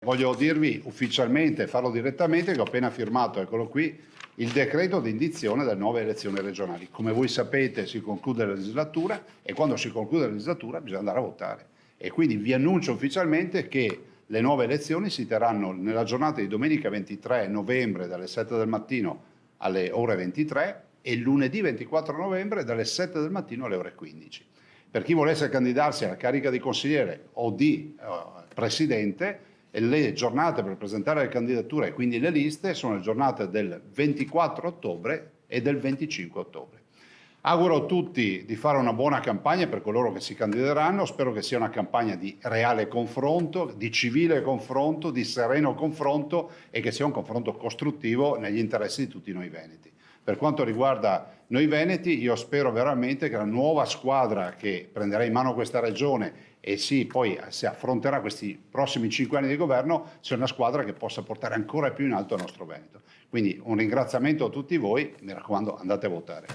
Voglio dirvi ufficialmente, farlo direttamente, che ho appena firmato, eccolo qui, il decreto di indizione delle nuove elezioni regionali. Come voi sapete si conclude la legislatura e quando si conclude la legislatura bisogna andare a votare. E quindi vi annuncio ufficialmente che le nuove elezioni si terranno nella giornata di domenica 23 novembre dalle 7 del mattino alle ore 23 e lunedì 24 novembre dalle 7 del mattino alle ore 15. Per chi volesse candidarsi alla carica di consigliere o di presidente, le giornate per presentare le candidature e quindi le liste sono le giornate del 24 ottobre e del 25 ottobre. Auguro a tutti di fare una buona campagna per coloro che si candideranno, spero che sia una campagna di reale confronto, di civile confronto, di sereno confronto e che sia un confronto costruttivo negli interessi di tutti noi veneti. Per quanto riguarda noi veneti, io spero veramente che la nuova squadra che prenderà in mano questa regione e poi si affronterà questi prossimi 5 anni di governo sia una squadra che possa portare ancora più in alto il nostro Veneto. Quindi un ringraziamento a tutti voi, mi raccomando andate a votare.